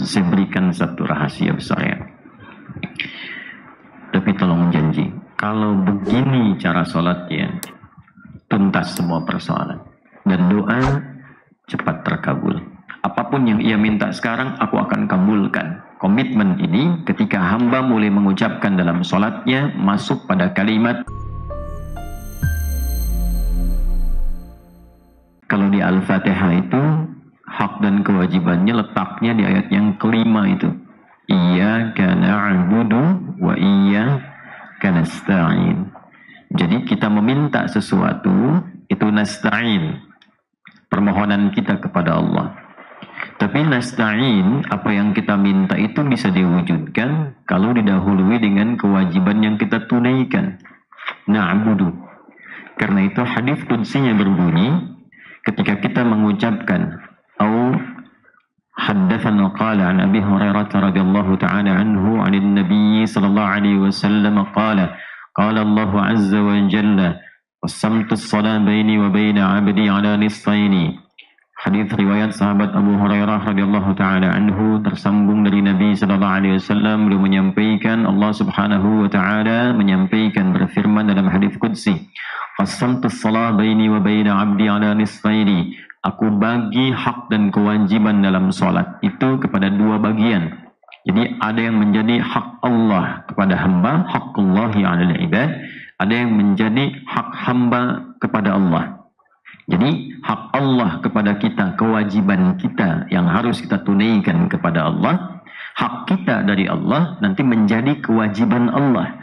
Saya berikan satu rahasia besar ya. Tapi tolong janji, kalau begini cara sholatnya, tuntas semua persoalan. Dan doa cepat terkabul. Apapun yang ia minta sekarang, aku akan kabulkan. Komitmen ini ketika hamba mulai mengucapkan dalam sholatnya, masuk pada kalimat. Kalau di Al-Fatihah itu, hak dan kewajibannya letaknya di ayat yang kelima itu. Iyyaka na'budu wa iyyaka nasta'in. Jadi kita meminta sesuatu, itu nasta'in. Permohonan kita kepada Allah. Tapi nasta'in, apa yang kita minta itu bisa diwujudkan kalau didahului dengan kewajiban yang kita tunaikan. Na'budu. Karena itu hadis qudsinya berbunyi, ketika kita mengucapkan atau haddatsana qala an Abi Hurairah radhiyallahu ta'ala anhu 'anil Nabi sallallahu alaihi wasallam qala Allah azza wa jalla qasamtu as-salata baini wa baina 'abdi 'ala nisfaini. Hadis riwayat sahabat Abu Hurairah radhiyallahu ta'ala anhu tersambung dari Nabi sallallahu alaihi wasallam, beliau menyampaikan, Allah Subhanahu wa ta'ala menyampaikan berfirman dalam hadis qudsi, qasamtu as-salata baini wa baina 'abdi 'ala nisfaini. Aku bagi hak dan kewajiban dalam sholat itu kepada dua bagian. Jadi ada yang menjadi hak Allah kepada hamba, haqqullahi 'alal ibad, ada yang menjadi hak hamba kepada Allah. Jadi hak Allah kepada kita, kewajiban kita yang harus kita tunaikan kepada Allah, hak kita dari Allah nanti menjadi kewajiban Allah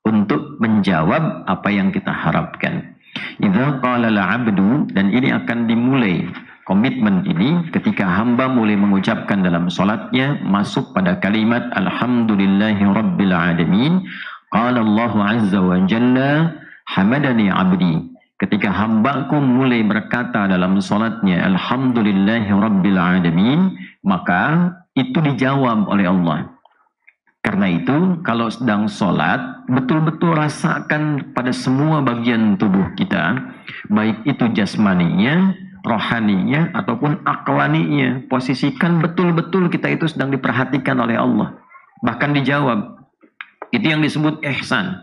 untuk menjawab apa yang kita harapkan. Idza qala al-'abdu, dan ini akan dimulai komitmen ini ketika hamba mulai mengucapkan dalam salatnya masuk pada kalimat alhamdulillahi rabbil alamin. Qala Allah azza wa jalla hamadani 'abdi. Ketika hambaku mulai berkata dalam salatnya alhamdulillahi rabbil alamin, maka itu dijawab oleh Allah. Karena itu, kalau sedang sholat, betul-betul rasakan pada semua bagian tubuh kita, baik itu jasmaninya, rohaninya, ataupun aklaninya. Posisikan betul-betul kita itu sedang diperhatikan oleh Allah. Bahkan dijawab. Itu yang disebut ihsan.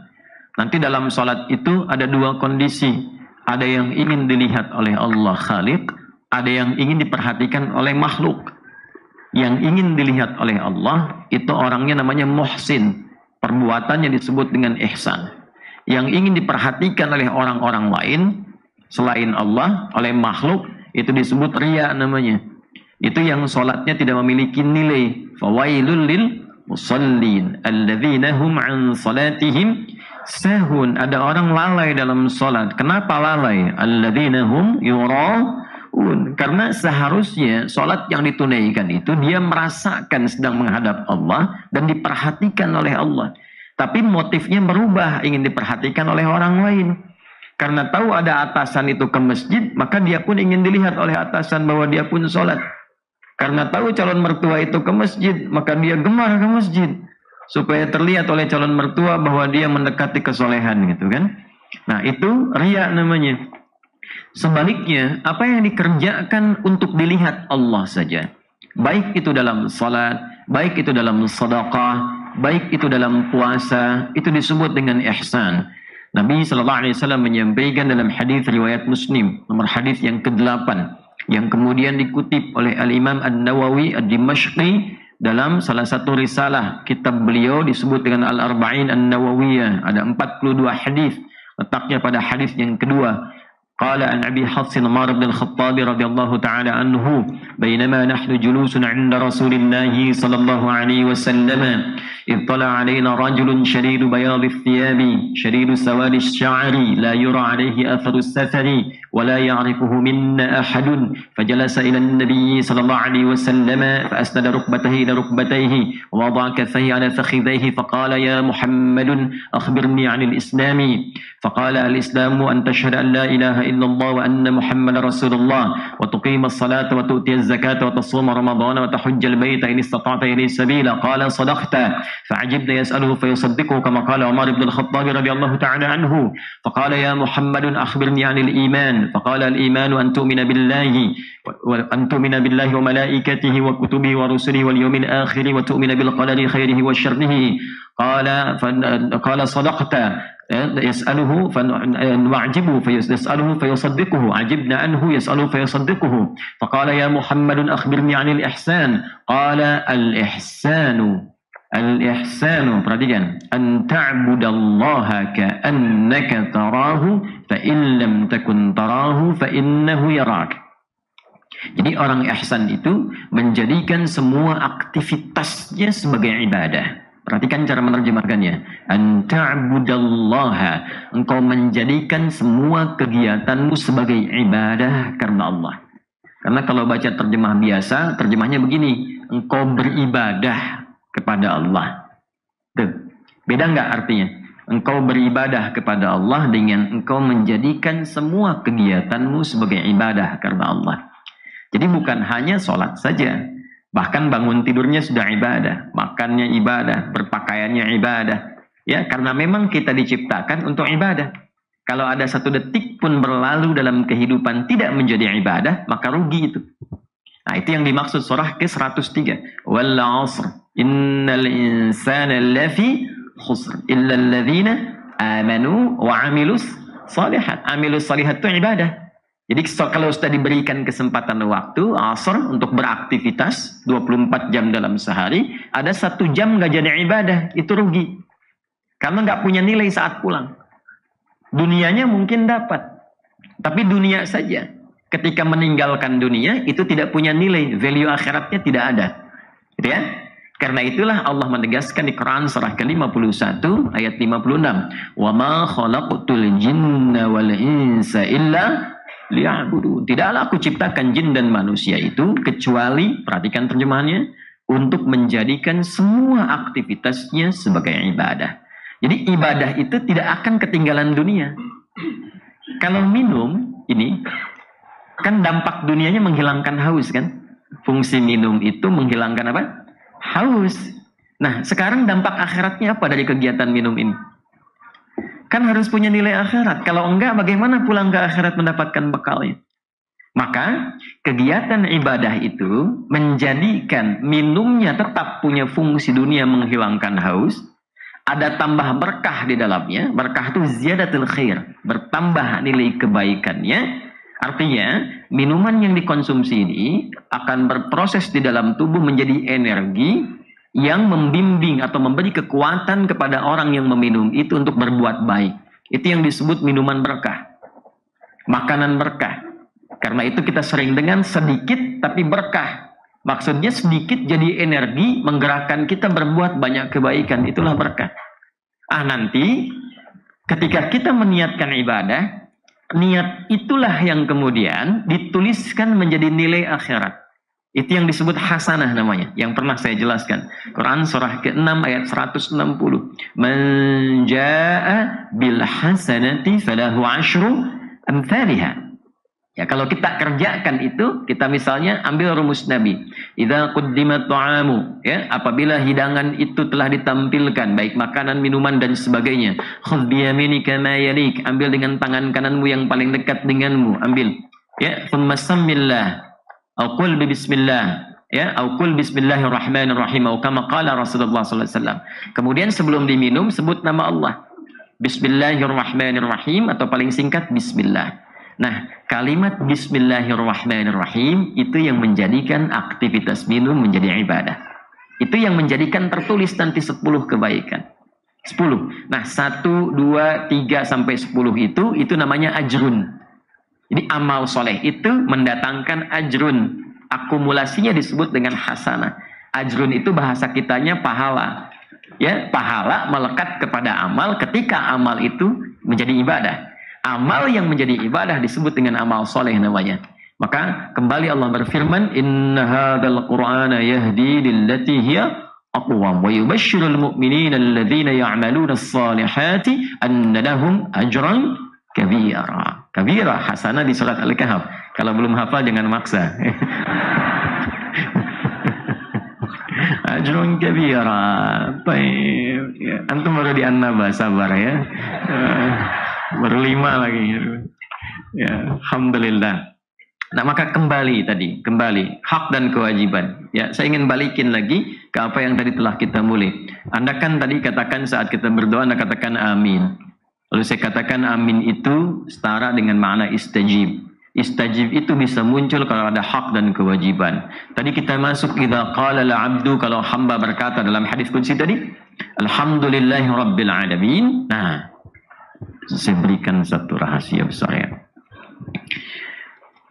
Nanti dalam sholat itu ada dua kondisi. Ada yang ingin dilihat oleh Allah Khaliq, ada yang ingin diperhatikan oleh makhluk. Yang ingin dilihat oleh Allah itu orangnya namanya muhsin, perbuatannya disebut dengan ihsan. Yang ingin diperhatikan oleh orang-orang lain selain Allah, oleh makhluk, itu disebut riya namanya. Itu yang sholatnya tidak memiliki nilai. Fawailul lil musallin alladzina hum an salatihim sahun. Ada orang lalai dalam sholat. Kenapa lalai? Alladzina hum yura'un. Karena seharusnya sholat yang ditunaikan itu dia merasakan sedang menghadap Allah dan diperhatikan oleh Allah. Tapi motifnya berubah, ingin diperhatikan oleh orang lain. Karena tahu ada atasan itu ke masjid, maka dia pun ingin dilihat oleh atasan bahwa dia pun sholat. Karena tahu calon mertua itu ke masjid, maka dia gemar ke masjid. Supaya terlihat oleh calon mertua bahwa dia mendekati kesolehan gitu kan. Nah itu riya namanya. Sebaliknya, apa yang dikerjakan untuk dilihat Allah saja, baik itu dalam salat, baik itu dalam sedekah, baik itu dalam puasa, itu disebut dengan ihsan. Nabi SAW menyampaikan dalam hadis riwayat Muslim, nomor hadis yang ke-8, yang kemudian dikutip oleh Al-Imam An-Nawawi Ad-Dimashqi dalam salah satu risalah kitab beliau disebut dengan Al-Arba'in An-Nawawiyah. Ada 42 hadis, letaknya pada hadis yang kedua. قال عن أبي حفص عمر بن الخطاب رضي الله تعالى عنه بينما نحن جلوس عند رسول الله صلى الله عليه وسلم إذ طلع علينا رجل شديد بياض الثياب شديد سواد الشعر لا يرى عليه أثر السفر ولا يعرفه منا أحد فجلس إلى النبي صلى الله عليه وسلم فأسند ركبته إلى ركبتيه ووضع كفيه على فخذيه فقال يا محمد أخبرني عن الإسلام فقال الإسلام أن تشهد أن لا إله إلا الله وأن محمد رسول الله وتقيم الصلاة وتؤتي الزكاة وتصوم رمضان وتحج البيت إن استطعت إليه سبيلا قال صدقت فعجبنا يسأله فيصدقه كما قال عمر بن الخطاب رضي الله تعالى عنه فقال يا محمد أخبرني عن الإيمان iman. Faqala al-iman an tu'mina billahi wa malaikatihi wa kutubihi wa rusulihi wal yawmil akhir wa tu'mina bil qadari khairihi wa syarrihi. Qala sadaqta. يسأله وعجبه فيسأله فيصدقه عجبنا عنه يسأله فيصدقه فقال يا محمد أخبرني عن الإحسان قال الإحسان perhatikan أن تعبد الله كأنك تراه فإن لم تكن تراه فإنه يراك. Jadi orang ihsan itu menjadikan semua aktivitasnya sebagai ibadah. Perhatikan cara menerjemahkannya. Anta'budallaha. Engkau menjadikan semua kegiatanmu sebagai ibadah karena Allah. Karena kalau baca terjemah biasa, terjemahnya begini. Engkau beribadah kepada Allah. Tuh. Beda nggak artinya? Engkau beribadah kepada Allah dengan engkau menjadikan semua kegiatanmu sebagai ibadah karena Allah. Jadi bukan hanya sholat saja. Bahkan bangun tidurnya sudah ibadah, makannya ibadah, berpakaiannya ibadah. Ya, karena memang kita diciptakan untuk ibadah. Kalau ada satu detik pun berlalu dalam kehidupan tidak menjadi ibadah, maka rugi itu. Nah, itu yang dimaksud surah ke-103. Wal 'asr innal insana lafi khusr illa alladhina amanu wa 'amilus shalihat. Amilus shalihat itu ibadah. Jadi kalau sudah diberikan kesempatan waktu asar untuk beraktivitas 24 jam dalam sehari, ada 1 jam nggak jadi ibadah, itu rugi. Karena nggak punya nilai saat pulang. Dunianya mungkin dapat, tapi dunia saja. Ketika meninggalkan dunia, itu tidak punya nilai, value akhiratnya tidak ada. Gitu ya? Karena itulah Allah menegaskan di Quran surah ke-51 ayat 56. Wa ma khalaqtul jinna wal insa illa liya'budun. Tidaklah aku ciptakan jin dan manusia itu kecuali, perhatikan terjemahannya, untuk menjadikan semua aktivitasnya sebagai ibadah. Jadi ibadah itu tidak akan ketinggalan dunia. Kalau minum ini kan dampak dunianya menghilangkan haus kan? Fungsi minum itu menghilangkan apa? Haus. Nah, sekarang dampak akhiratnya apa dari kegiatan minum ini? Kan harus punya nilai akhirat. Kalau enggak, bagaimana pulang ke akhirat mendapatkan bekalnya? Maka, kegiatan ibadah itu menjadikan minumnya tetap punya fungsi dunia menghilangkan haus. Ada tambah berkah di dalamnya. Berkah itu ziyadatul khair. Bertambah nilai kebaikannya. Artinya, minuman yang dikonsumsi ini akan berproses di dalam tubuh menjadi energi yang membimbing atau memberi kekuatan kepada orang yang meminum itu untuk berbuat baik. Itu yang disebut minuman berkah. Makanan berkah. Karena itu kita sering dengan sedikit tapi berkah. Maksudnya sedikit jadi energi menggerakkan kita berbuat banyak kebaikan. Itulah berkah. Nanti ketika kita meniatkan ibadah, niat itulah yang kemudian dituliskan menjadi nilai akhirat. Itu yang disebut hasanah namanya, yang pernah saya jelaskan. Quran surah ke-6 ayat 160. Man jaa'a bil hasanati falahu 'asyru amsalha. Ya, kalau kita kerjakan itu, kita misalnya ambil rumus Nabi. Idza quddimat ta'amu, ya, apabila hidangan itu telah ditampilkan, baik makanan, minuman dan sebagainya. Khudh bi yaminika ma yalik, ambil dengan tangan kananmu yang paling dekat denganmu, ambil. Ya, thumma sammillah. Au qul bismillah, ya, au qul bismillahirrahmanirrahim, atau kama qala Rasulullah sallallahu alaihi wasallam. Kemudian sebelum diminum sebut nama Allah. Bismillahirrahmanirrahim atau paling singkat bismillah. Nah, kalimat bismillahirrahmanirrahim itu yang menjadikan aktivitas minum menjadi ibadah. Itu yang menjadikan tertulis nanti 10 kebaikan. 10. Nah, 1, 2, 3 sampai 10 itu namanya ajrun. Jadi amal soleh itu mendatangkan ajrun. Akumulasinya disebut dengan hasanah. Ajrun itu bahasa kitanya pahala. Ya, pahala melekat kepada amal ketika amal itu menjadi ibadah. Amal yang menjadi ibadah disebut dengan amal soleh namanya. Maka kembali Allah berfirman, Inna hadzal Qur'ana yahdi lillati hiya aqwam wa yubashshirul mu'minina alladhina ya'maluna as-salihati anna lahum ajran kabira. Kabira hasanah di surat Al-Kahf. Kalau belum hafal jangan maksa. Ajrun kabira. Baik. Ya, antum baru di An-Naba, sabar ya. Baru 5 lagi. Ya, alhamdulillah. Nah, maka kembali hak dan kewajiban. Ya, saya ingin balikin lagi ke apa yang tadi telah kita mulai. Anda kan tadi katakan saat kita berdoa, Anda katakan amin. Lalu saya katakan amin itu setara dengan makna istajib. Istajib itu bisa muncul kalau ada hak dan kewajiban. Tadi kita masuk idza qala al-'abdu, kalau hamba berkata dalam hadis qudsi tadi, alhamdulillahi rabbil alamin. Nah, saya berikan satu rahasia besar ya.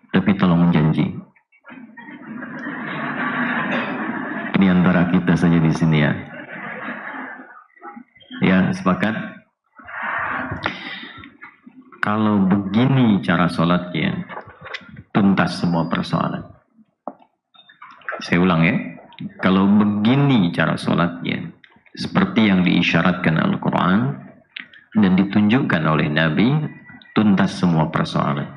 Tapi tolong janji. Ini antara kita saja di sini ya. Ya, sepakat? Kalau begini cara sholatnya, tuntas semua persoalan. Saya ulang ya. Kalau begini cara sholatnya, seperti yang diisyaratkan Al-Quran dan ditunjukkan oleh Nabi, tuntas semua persoalan.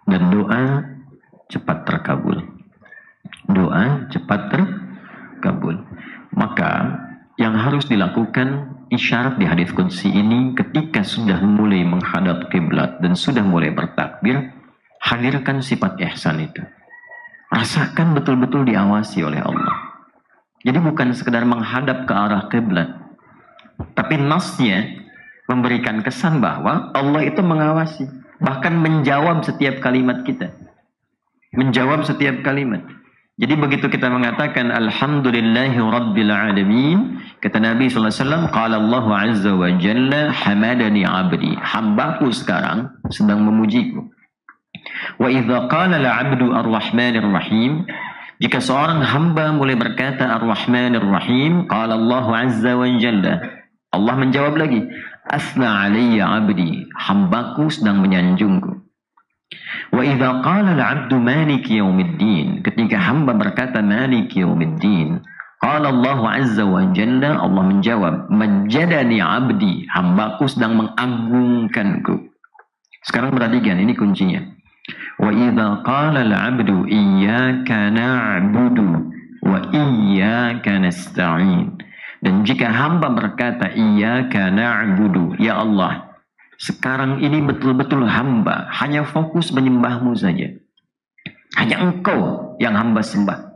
Dan doa cepat terkabul. Doa cepat terkabul. Maka yang harus dilakukan isyarat di hadis qudsi ini, ketika sudah mulai menghadap kiblat dan sudah mulai bertakbir, hadirkan sifat ihsan itu. Rasakan betul-betul diawasi oleh Allah. Jadi bukan sekedar menghadap ke arah kiblat, tapi nasnya memberikan kesan bahwa Allah itu mengawasi, bahkan menjawab setiap kalimat kita. Menjawab setiap kalimat. Jadi begitu kita mengatakan alhamdulillahi rabbil alamin, kata Nabi SAW, qala Allah azza wa jalla hamadani abdi, hambaku sekarang sedang memujiku. Wa idza qala al-'abdu ar-rahmanir rahim, jika seorang hamba mulai berkata ar-rahmanir rahim, qala Allah azza wa jalla, Allah menjawab lagi, asna alayya abdi, hambaku sedang menyanjungku. Wa idza qala al-'abdu maliki yaumiddin, ketika hamba berkata maliki yaumiddin, qala Allah azza wa jalla, Allah menjawab majjadani abdi, hambaku sedang mengagungkanku. Sekarang perhatikan, ini kuncinya. Wa idza qala al-'abdu iyyaka na'budu wa iyyaka nasta'in, dan jika hamba berkata iyyaka na'budu, ya Allah, sekarang ini betul-betul hamba hanya fokus menyembahmu saja. Hanya engkau yang hamba sembah.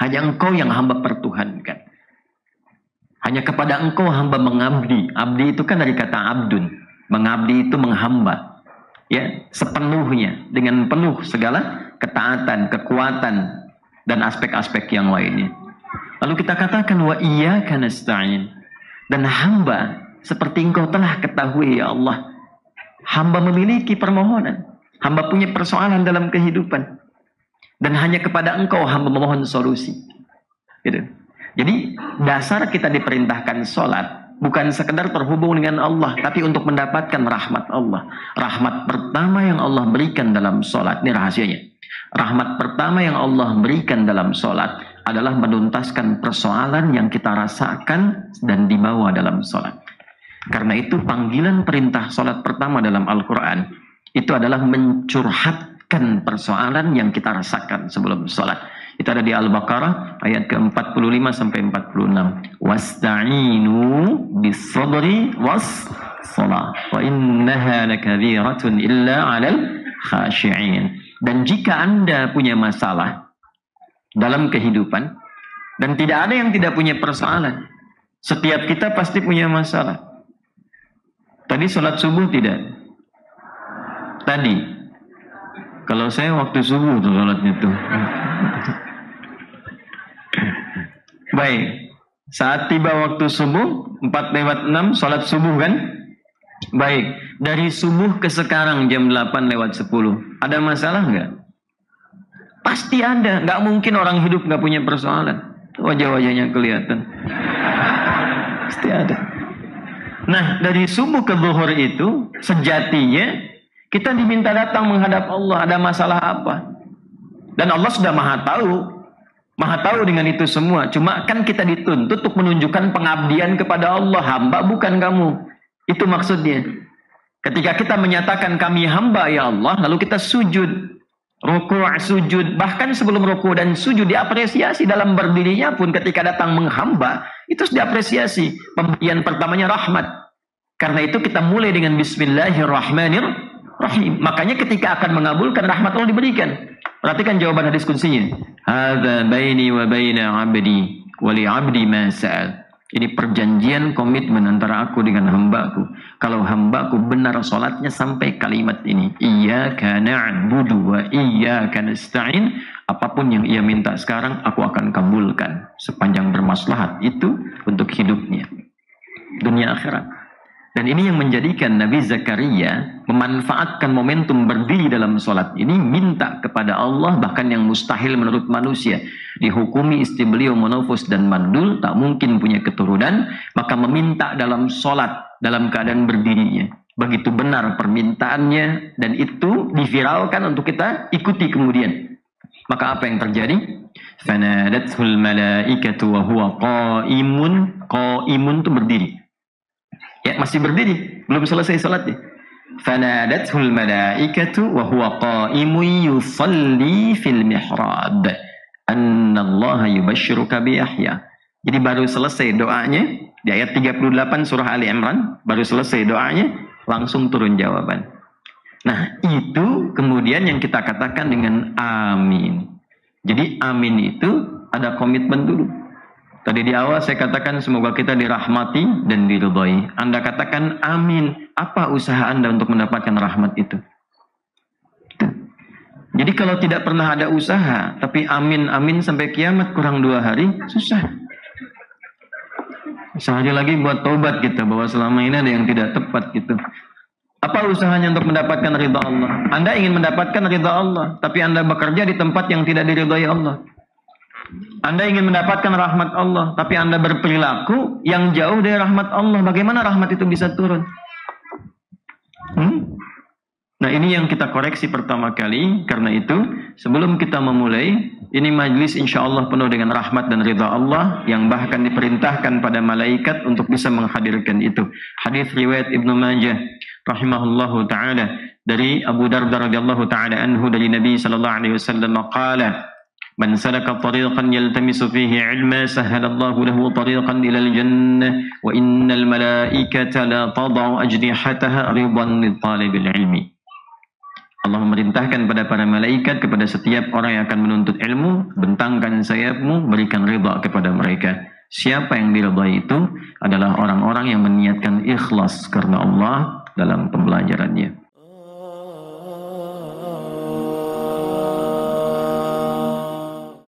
Hanya engkau yang hamba pertuhankan. Hanya kepada engkau hamba mengabdi. Abdi itu kan dari kata abdun. Mengabdi itu menghamba. Ya, sepenuhnya. Dengan penuh segala ketaatan, kekuatan, dan aspek-aspek yang lainnya. Lalu kita katakan wa iyyaka nasta'in. Dan hamba seperti engkau telah ketahui ya Allah, hamba memiliki permohonan, hamba punya persoalan dalam kehidupan, dan hanya kepada engkau hamba memohon solusi. Gitu. Jadi dasar kita diperintahkan sholat bukan sekedar terhubung dengan Allah, tapi untuk mendapatkan rahmat Allah. Rahmat pertama yang Allah berikan dalam sholat, ini rahasianya. Rahmat pertama yang Allah berikan dalam sholat adalah menuntaskan persoalan yang kita rasakan dan dibawa dalam sholat. Karena itu panggilan perintah sholat pertama dalam Al-Quran itu adalah mencurhatkan persoalan yang kita rasakan sebelum sholat. Itu ada di Al-Baqarah ayat ke-45 sampai 46. Wasta'inu bis-sabri was-salah wa innaha lakabiratun illa 'alal khashi'in. Dan jika Anda punya masalah dalam kehidupan, dan tidak ada yang tidak punya persoalan, setiap kita pasti punya masalah. Tadi sholat subuh tidak? Tadi. Kalau saya waktu subuh tuh sholatnya tuh. Baik. Saat tiba waktu subuh, 4:06 sholat subuh kan? Baik. Dari subuh ke sekarang jam 8:10. Ada masalah nggak? Pasti ada. Nggak mungkin orang hidup nggak punya persoalan. Wajah-wajahnya kelihatan. Pasti ada. Nah, dari subuh ke zuhur itu sejatinya kita diminta datang menghadap Allah. Ada masalah apa? Dan Allah sudah maha tahu dengan itu semua. Cuma kan kita dituntut untuk menunjukkan pengabdian kepada Allah. Hamba bukan kamu. Itu maksudnya. Ketika kita menyatakan kami hamba ya Allah, lalu kita sujud, ruku', sujud, bahkan sebelum ruku' dan sujud diapresiasi dalam berdirinya pun ketika datang menghamba. Itu harus diapresiasi. Pemberian pertamanya rahmat. Karena itu kita mulai dengan Bismillahirrahmanirrahim. Rahim. Makanya ketika akan mengabulkan, rahmat Allah diberikan. Perhatikan jawaban hadis kutsinya. Hadza baini wa baina 'abdi wa li 'abdi ma sa'al. Ini perjanjian komitmen antara aku dengan hambaku. Kalau hambaku benar salatnya sampai kalimat ini, iyyaka na'budu wa iyyaka nasta'in, apapun yang ia minta sekarang aku akan kabulkan sepanjang bermaslahat itu untuk hidupnya dunia akhirat. Dan ini yang menjadikan Nabi Zakaria memanfaatkan momentum berdiri dalam sholat ini, minta kepada Allah bahkan yang mustahil menurut manusia. Dihukumi istri beliau menofus dan mandul, tak mungkin punya keturunan, maka meminta dalam sholat dalam keadaan berdirinya. Begitu benar permintaannya dan itu diviralkan untuk kita ikuti kemudian. Maka apa yang terjadi? Fanadathul malaikatu wa huwa qaimun. Qaimun itu berdiri. Ya, masih berdiri, belum selesai salatnya. Fanadathul malaikatu wa huwa qaimun yusalli fil mihrab annallaha yubashshiruka bi Yahya. Jadi baru selesai doanya di ayat 38 surah Ali Imran, baru selesai doanya langsung turun jawaban. Nah, itu kemudian yang kita katakan dengan amin. Jadi amin itu ada komitmen dulu. Tadi di awal saya katakan semoga kita dirahmati dan diridhai. Anda katakan amin. Apa usaha Anda untuk mendapatkan rahmat itu? Jadi kalau tidak pernah ada usaha, tapi amin sampai kiamat kurang 2 hari, susah. Sehari lagi buat taubat kita bahwa selama ini ada yang tidak tepat gitu. Apa usahanya untuk mendapatkan ridha Allah? Anda ingin mendapatkan ridha Allah, tapi Anda bekerja di tempat yang tidak diridhai Allah. Anda ingin mendapatkan rahmat Allah, tapi Anda berperilaku yang jauh dari rahmat Allah. Bagaimana rahmat itu bisa turun? Nah, ini yang kita koreksi pertama kali. Karena itu, sebelum kita memulai, ini majlis insya Allah penuh dengan rahmat dan ridha Allah, yang bahkan diperintahkan pada malaikat untuk bisa menghadirkan itu. Hadis riwayat Ibnu Majah rahimahullahu ta'ala dari Abu Darda radhiyallahu ta'ala anhu dari Nabi sallallahu alaihi wasallam qala man salaka tariqan yaltamisu fihi ilma sahhalallahu lahu tariqan ilal jannah wa innal malaikata la tad'u ajnihataha ridan li talibil ilmi. Allah memerintahkan pada para malaikat kepada setiap orang yang akan menuntut ilmu, bentangkan sayapmu, berikan ridha kepada mereka. Siapa yang diridhai itu adalah orang-orang yang meniatkan ikhlas karena Allah dalam pembelajarannya.